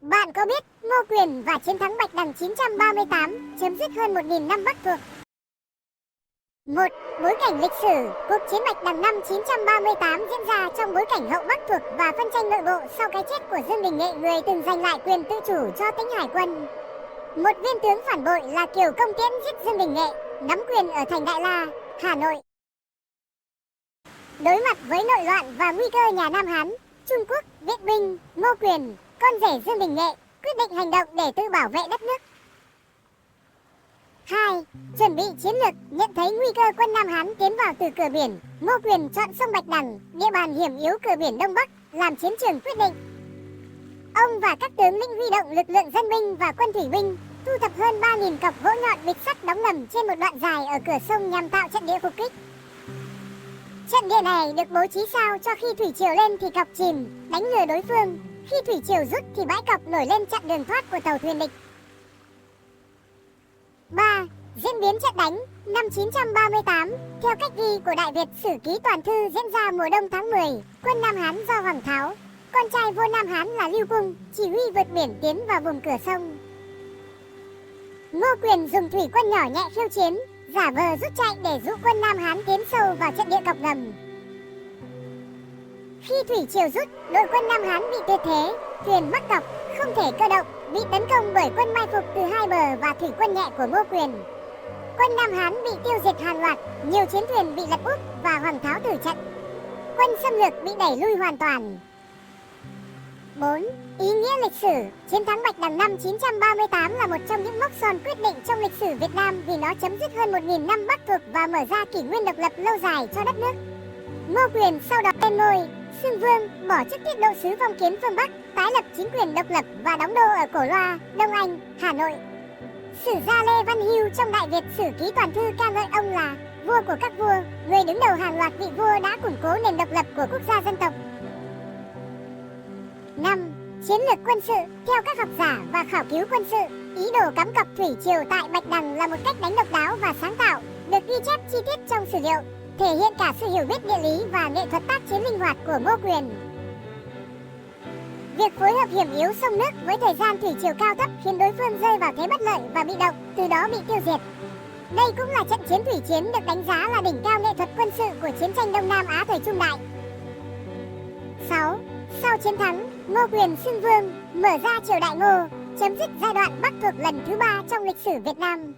Bạn có biết Ngô Quyền và chiến thắng Bạch Đằng 938 chấm dứt hơn 1.000 năm Bắc thuộc? Một, bối cảnh lịch sử. Cuộc chiến Bạch Đằng năm 938 diễn ra trong bối cảnh hậu Bắc thuộc và phân tranh nội bộ sau cái chết của Dương Đình Nghệ, người từng giành lại quyền tự chủ cho Tĩnh Hải quân. Một viên tướng phản bội là Kiều Công Tiễn giết Dương Đình Nghệ, nắm quyền ở thành Đại La, Hà Nội. Đối mặt với nội loạn và nguy cơ nhà Nam Hán, Trung Quốc viện binh, Ngô Quyền, con rể Dương Đình Nghệ, quyết định hành động để tự bảo vệ đất nước. 2. Chuẩn bị chiến lược. Nhận thấy nguy cơ quân Nam Hán tiến vào từ cửa biển, Ngô Quyền chọn sông Bạch Đằng, địa bàn hiểm yếu cửa biển Đông Bắc, làm chiến trường quyết định. Ông và các tướng lĩnh huy động lực lượng dân binh và quân thủy binh, thu thập hơn 3.000 cọc gỗ nhọn vịt sắt đóng ngầm trên một đoạn dài ở cửa sông nhằm tạo trận địa phục kích. Trận địa này được bố trí sao cho khi thủy triều lên thì cọc chìm, đánh lừa đối phương, khi thủy triều rút thì bãi cọc nổi lên chặn đường thoát của tàu thuyền địch. 3. Diễn biến trận đánh năm 938. Theo cách ghi của Đại Việt Sử Ký Toàn Thư diễn ra mùa đông tháng 10, quân Nam Hán do Hoàng Tháo, con trai vua Nam Hán là Lưu Cung, chỉ huy vượt biển tiến vào vùng cửa sông. Ngô Quyền dùng thủy quân nhỏ nhẹ khiêu chiến, giả vờ rút chạy để dụ quân Nam Hán tiến sâu vào trận địa cọc ngầm. Khi thủy triều rút, đội quân Nam Hán bị tuyệt thế, thuyền mắc cọc, không thể cơ động, bị tấn công bởi quân mai phục từ hai bờ và thủy quân nhẹ của Ngô Quyền. Quân Nam Hán bị tiêu diệt hàng loạt, nhiều chiến thuyền bị lật úp và Hoàng Tháo tử trận. Quân xâm lược bị đẩy lui hoàn toàn. 4. Ý nghĩa lịch sử. Chiến thắng Bạch Đằng năm 938 là một trong những mốc son quyết định trong lịch sử Việt Nam vì nó chấm dứt hơn 1.000 năm Bắc thuộc và mở ra kỷ nguyên độc lập lâu dài cho đất nước. Ngô Quyền sau đó lên ngôi, xưng vương, bỏ chức tiết độ sứ phong kiến phương Bắc, tái lập chính quyền độc lập và đóng đô ở Cổ Loa, Đông Anh, Hà Nội. Sử gia Lê Văn Hưu trong Đại Việt Sử Ký Toàn Thư ca ngợi ông là vua của các vua, người đứng đầu hàng loạt vị vua đã củng cố nền độc lập của quốc gia dân tộc. 5. Chiến lược quân sự. Theo các học giả và khảo cứu quân sự, ý đồ cắm cọc thủy triều tại Bạch Đằng là một cách đánh độc đáo và sáng tạo, được ghi chép chi tiết trong sử liệu, thể hiện cả sự hiểu biết địa lý và nghệ thuật tác chiến linh hoạt của Ngô Quyền. Việc phối hợp hiểm yếu sông nước với thời gian thủy triều cao thấp khiến đối phương rơi vào thế bất lợi và bị động, từ đó bị tiêu diệt. Đây cũng là trận chiến thủy chiến được đánh giá là đỉnh cao nghệ thuật quân sự của chiến tranh Đông Nam Á thời Trung Đại. 6. Sau chiến thắng, Ngô Quyền xưng vương, mở ra triều đại Ngô, chấm dứt giai đoạn Bắc thuộc lần thứ 3 trong lịch sử Việt Nam.